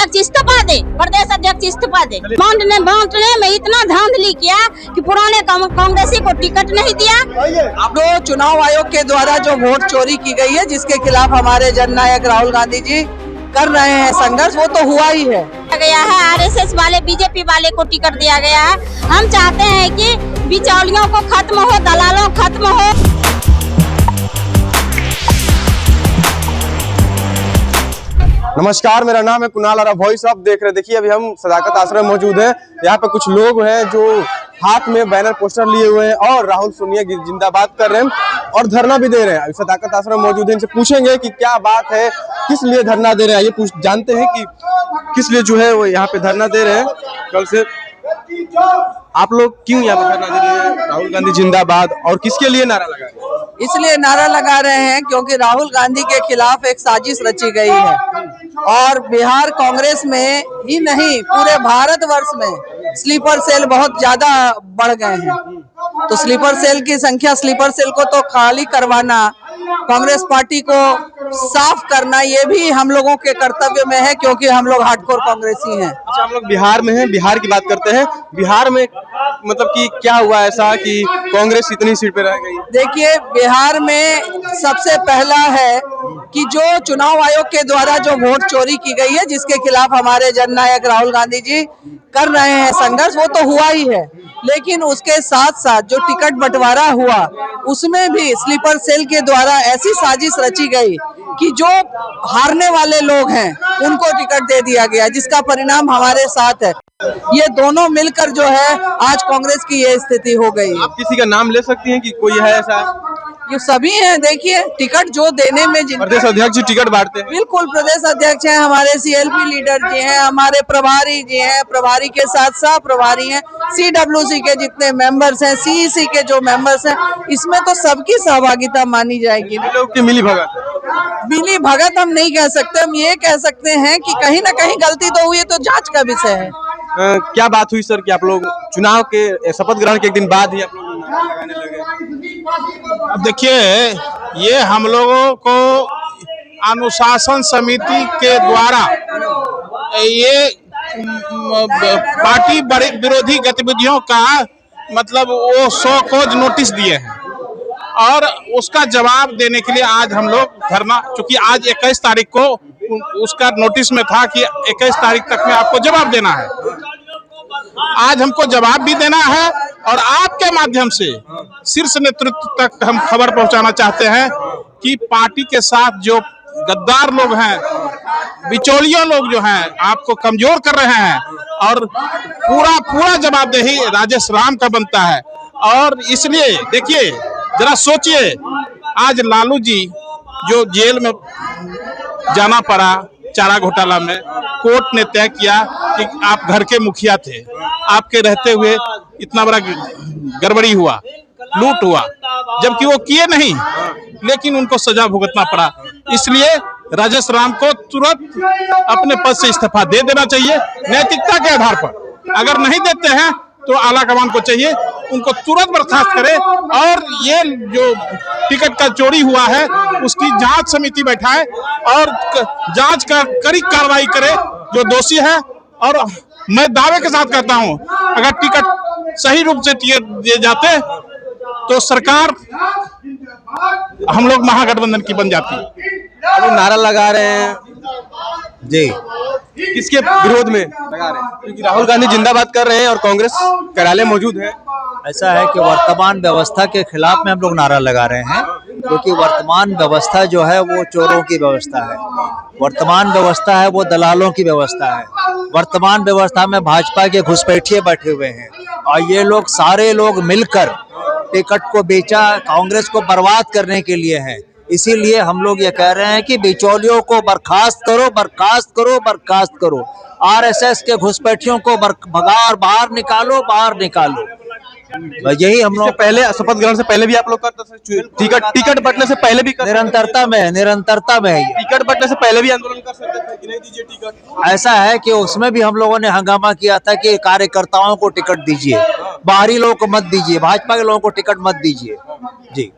अध्यक्ष इस्तीफा दे, प्रदेश अध्यक्ष इस्तीफा दे। बांटने में इतना धांधली किया कि पुराने कांग्रेसी को टिकट नहीं दिया। अब चुनाव आयोग के द्वारा जो वोट चोरी की गई है, जिसके खिलाफ हमारे जननायक राहुल गांधी जी कर रहे हैं संघर्ष, वो तो हुआ ही है। गया है आरएसएस वाले, बीजेपी वाले को टिकट दिया गया है। हम चाहते हैं कि बिचौलियों को खत्म हो, दलालों खत्म हो। नमस्कार, मेरा नाम है कुणाल और वॉइस आप देख रहे हैं। देखिए अभी हम सदाकत आश्रम मौजूद हैं। यहाँ पे कुछ लोग हैं जो हाथ में बैनर पोस्टर लिए हुए हैं और राहुल सोनिया जिंदाबाद कर रहे हैं और धरना भी दे रहे हैं। अभी सदाकत आश्रम मौजूद है, इनसे पूछेंगे कि क्या बात है, किस लिए धरना दे रहे हैं। ये जानते हैं कि किस लिए जो है वो यहाँ पे धरना दे रहे हैं। कल से आप लोग क्यों यहाँ पे धरना दे रहे हैं? राहुल गांधी जिंदाबाद, और किसके लिए नारा लगा रहे हैं? इसलिए नारा लगा रहे हैं क्योंकि राहुल गांधी के खिलाफ एक साजिश रची गई है और बिहार कांग्रेस में ही नहीं, पूरे भारतवर्ष में स्लीपर सेल बहुत ज्यादा बढ़ गए हैं। तो स्लीपर सेल की संख्या, स्लीपर सेल को तो खाली करवाना, कांग्रेस पार्टी को साफ करना, ये भी हम लोगों के कर्तव्य में है क्योंकि हम लोग हार्डकोर कांग्रेसी हैं। अच्छा, हम लोग बिहार में हैं, बिहार की बात करते हैं। बिहार में मतलब कि क्या हुआ ऐसा कि कांग्रेस इतनी सीट पे रह गई? देखिए, बिहार में सबसे पहला है कि जो चुनाव आयोग के द्वारा जो वोट चोरी की गई है, जिसके खिलाफ हमारे जननायक राहुल गांधी जी कर रहे हैं संघर्ष, वो तो हुआ ही है। लेकिन उसके साथ साथ जो टिकट बंटवारा हुआ, उसमें भी स्लीपर सेल के द्वारा ऐसी साजिश रची गई कि जो हारने वाले लोग हैं उनको टिकट दे दिया गया, जिसका परिणाम हमारे साथ है। ये दोनों मिलकर जो है आज कांग्रेस की ये स्थिति हो गई। आप किसी का नाम ले सकती हैं कि कोई है ऐसा? ये सभी हैं। देखिए, टिकट जो देने में प्रदेश अध्यक्ष जी टिकट बांटते हैं। बिल्कुल, प्रदेश अध्यक्ष हैं, हमारे सीएलपी लीडर जी हैं, हमारे प्रभारी जी हैं, प्रभारी के साथ सह प्रभारी हैं, सीडब्ल्यूसी के जितने मेंबर्स हैं, सीईसी के जो मेंबर्स हैं, इसमें तो सबकी सहभागिता मानी जाएगी। लोग की मिली भगत हम नहीं कह सकते, हम ये कह सकते हैं कि कहीं ना कहीं गलती तो हुई है, तो जांच का विषय है। क्या बात हुई सर कि आप लोग चुनाव के शपथ ग्रहण के एक दिन बाद ही आप लोग लगाने लगे? अब देखिए, ये हम लोगों को अनुशासन समिति के द्वारा ये पार्टी विरोधी गतिविधियों का मतलब वो 100 खोज नोटिस दिए हैं और उसका जवाब देने के लिए आज हम लोग धरना, चूंकि आज 21 तारीख को उसका नोटिस में था कि 21 तारीख तक में आपको जवाब देना है। आज हमको जवाब भी देना है और आपके माध्यम से शीर्ष नेतृत्व तक हम खबर पहुंचाना चाहते हैं कि पार्टी के साथ जो गद्दार लोग हैं, बिचौलियों लोग जो हैं, आपको कमजोर कर रहे हैं और पूरा जवाबदेही राजेश राम का बनता है। और इसलिए देखिए, जरा सोचिए, आज लालू जी जो जेल में जाना पड़ा चारा घोटाला में, कोर्ट ने तय किया कि आप घर के मुखिया थे, आपके रहते हुए इतना बड़ा गड़बड़ी हुआ, लूट हुआ, जबकि वो किए नहीं, लेकिन उनको सजा भुगतना पड़ा। इसलिए राजेश राम को तुरंत अपने पद से इस्तीफा दे देना चाहिए नैतिकता के आधार पर। अगर नहीं देते हैं तो आला कमान को चाहिए उनको तुरंत बर्खास्त करे और ये जो टिकट का चोरी हुआ है उसकी जांच समिति बैठाए और जांच कर कड़ी कार्रवाई करे जो दोषी है। और मैं दावे के साथ कहता हूं, अगर टिकट सही रूप से दिए जाते तो सरकार हम लोग महागठबंधन की बन जाती। अब नारा लगा रहे हैं जी, किसके विरोध में लगा रहे हैं? क्योंकि राहुल गांधी जिंदाबाद कर रहे हैं और कांग्रेस कार्यालय मौजूद है। ऐसा है कि वर्तमान व्यवस्था के खिलाफ में हम लोग नारा लगा रहे हैं, क्योंकि वर्तमान व्यवस्था जो है वो चोरों की व्यवस्था है, वर्तमान व्यवस्था है वो दलालों की व्यवस्था है। वर्तमान व्यवस्था में भाजपा के घुसपैठिए बैठे हुए हैं और ये लोग सारे लोग मिलकर टिकट को बेचा, कांग्रेस को बर्बाद करने के लिए हैं। इसीलिए हम लोग ये कह रहे हैं कि बिचौलियों को बर्खास्त करो, बर्खास्त करो, बर्खास्त करो। आरएसएस के घुसपैठियों को भगा और बाहर निकालो, बाहर निकालो। यही हम लोग पहले शपथ ग्रहण से पहले भी आप लोग करते थे, टिकट बंटने से पहले भी निरंतरता में है। टिकट बंटने से पहले भी आंदोलन कर सकते थे कि नहीं दीजिए टिकट। ऐसा है कि उसमें भी हम लोगों ने हंगामा किया था कि कार्यकर्ताओं को टिकट दीजिए, बाहरी लोगों को मत दीजिए, भाजपा के लोगों को टिकट मत दीजिए। जी,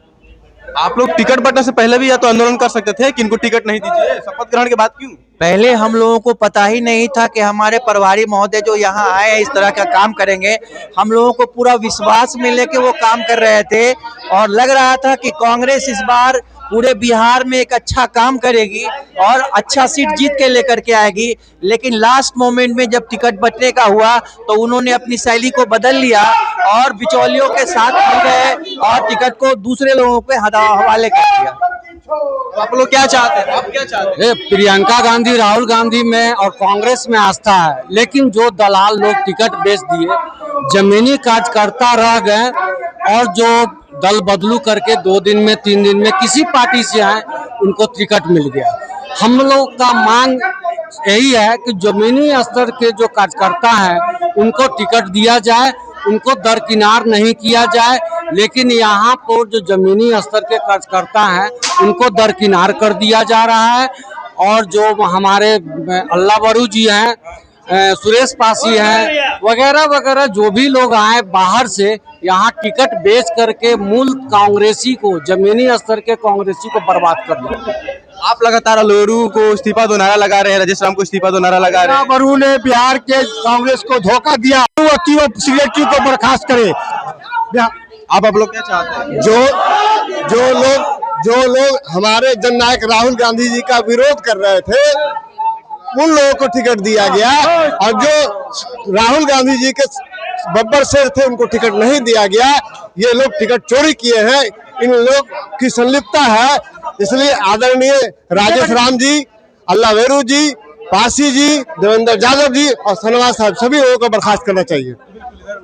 आप लोग टिकट बंटने से पहले भी या तो आंदोलन कर सकते थे कि इनको टिकट नहीं दीजिए, शपथ ग्रहण के बाद क्यों? पहले हम लोगों को पता ही नहीं था कि हमारे प्रभारी महोदय जो यहाँ आए हैं इस तरह का काम करेंगे। हम लोगों को पूरा विश्वास में लेके वो काम कर रहे थे और लग रहा था कि कांग्रेस इस बार पूरे बिहार में एक अच्छा काम करेगी और अच्छा सीट जीत के लेकर के आएगी। लेकिन लास्ट मोमेंट में जब टिकट बंटने का हुआ तो उन्होंने अपनी शैली को बदल लिया और बिचौलियों के साथ मिल गए और टिकट को दूसरे लोगों पे हवाले कर दिया। आप लोग क्या चाहते हैं? आप क्या चाहते हैं? प्रियंका गांधी, राहुल गांधी में और कांग्रेस में आस्था है, लेकिन जो दलाल लोग टिकट बेच दिए, जमीनी कार्यकर्ता रह गए और जो दल बदलू करके 2 दिन में 3 दिन में किसी पार्टी से आए उनको टिकट मिल गया। हम लोग का मांग यही है कि जमीनी स्तर के जो कार्यकर्ता हैं उनको टिकट दिया जाए, उनको दरकिनार नहीं किया जाए। लेकिन यहाँ पर जो जमीनी स्तर के कार्यकर्ता हैं उनको दरकिनार कर दिया जा रहा है और जो हमारे अल्लाह बरू जी हैं, सुरेश पासी हैं, वगैरह वगैरह जो भी लोग आए बाहर से यहाँ टिकट बेच करके मूल कांग्रेसी को, जमीनी स्तर के कांग्रेसी को बर्बाद कर दिया। आप लगातार अल्लू को इस्तीफा दो नारा लगा रहे हैं, राजेश राम को इस्तीफा दो नारा लगा रहे हैं। बरू ने बिहार के कांग्रेस को धोखा दिया, सेक्रेटरी को बर्खास्त करे। आप लोग क्या चाहते हैं? जो लोग हमारे जननायक राहुल गांधी जी का विरोध कर रहे थे उन लोगों को टिकट दिया गया और जो राहुल गांधी जी के बब्बर शेर थे उनको टिकट नहीं दिया गया। ये लोग टिकट चोरी किए हैं, इन लोग की संलिप्तता है। इसलिए आदरणीय राजेश राम जी, अल्लाह वेरू जी, पासी जी, देवेंद्र यादव जी और सनवाज साहब सभी लोगों को बर्खास्त करना चाहिए।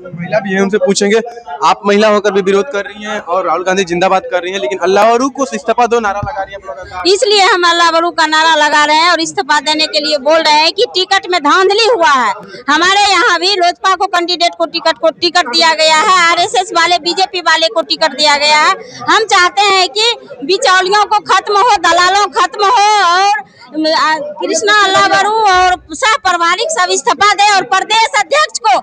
महिला भी है, उनसे पूछेंगे। आप महिला होकर भी विरोध कर रही हैं और राहुल गांधी जिंदाबाद कर रही हैं, लेकिन अल्लाह वरू को इस्तीफा दो नारा लगा रही है। इसलिए हम अल्लाह बरू का नारा लगा रहे हैं और इस्तीफा देने के लिए बोल रहे हैं कि टिकट में धांधली हुआ है। हमारे यहाँ भी लोजपा को कैंडिडेट को टिकट दिया गया है, आरएसएस वाले, बीजेपी वाले को टिकट दिया गया है। हम चाहते हैं कि बिचौलियों को खत्म हो, दलालों खत्म हो और कृष्णा, अल्लाह बरू और सह प्रभारी सब इस्तीफा दे और प्रदेश अध्यक्ष को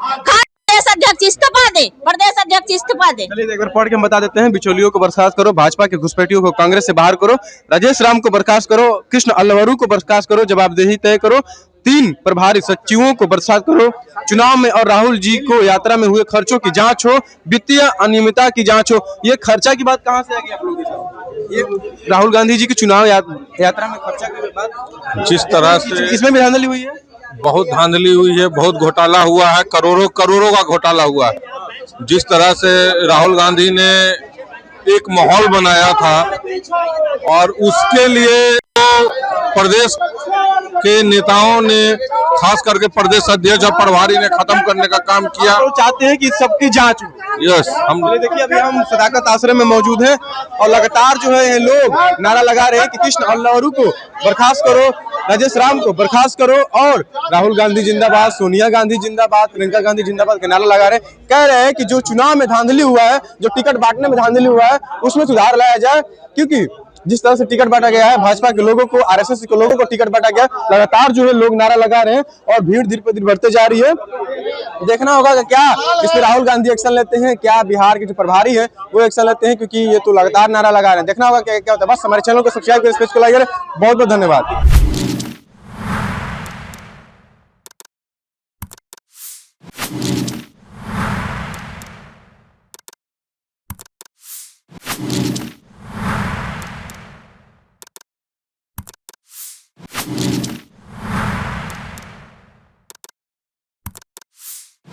इस्तीफा दे, प्रदेश अध्यक्ष इस्तीफा दे। चलिए एक बार पढ़ के हम बता देते हैं। बिचौलियों को बर्खास्त करो, भाजपा के घुसपैठियों को कांग्रेस से बाहर करो, राजेश राम को बर्खास्त करो, कृष्ण अल्लवरू को बर्खास्त करो, जवाबदेही तय करो, 3 प्रभारी सचिवों को बर्खास्त करो, चुनाव में और राहुल जी को यात्रा में हुए खर्चों की जांच हो, वित्तीय अनियमितता की जांच हो। ये खर्चा की बात कहां से आ गई आप लोगों के साथ? ये राहुल गांधी जी की चुनाव यात्रा में खर्चा की बात, जिस तरह से इसमें भी धांधली हुई है, बहुत धांधली हुई है, बहुत घोटाला हुआ है, करोड़ों का घोटाला हुआ है। जिस तरह से राहुल गांधी ने एक माहौल बनाया था और उसके लिए प्रदेश के नेताओं ने, खास करके प्रदेश अध्यक्ष और प्रभारी ने खत्म करने का काम किया। तो चाहते हैं कि सबकी जांच हो। यस, हम देखिए अभी हम सदाकत आश्रम में मौजूद हैं और लगातार जो है लोग नारा लगा रहे हैं कि कृष्ण अल्लवरू को बर्खास्त करो, राजेश राम को बर्खास्त करो और राहुल गांधी जिंदाबाद, सोनिया गांधी जिंदाबाद, प्रियंका गांधी जिंदाबाद के नारा लगा रहे हैं। कह रहे हैं कि जो चुनाव में धांधली हुआ है, जो टिकट बांटने में धांधली हुआ है, उसमें सुधार लाया जाए, क्योंकि जिस तरह से टिकट बांटा गया है, भाजपा के लोगों को, आरएसएस के लोगों को टिकट बांटा गया, लगातार जो है लोग नारा लगा रहे हैं और भीड़ धीरे पर धीरे बढ़ते जा रही है। देखना होगा कि क्या इसमें राहुल गांधी एक्शन लेते हैं, क्या बिहार के जो प्रभारी है वो एक्शन लेते हैं, क्योंकि ये तो लगातार नारा लगा रहे हैं। देखना होगा क्या होता है। बस हमारे चैनल को सब्सक्राइब करें, बहुत बहुत धन्यवाद।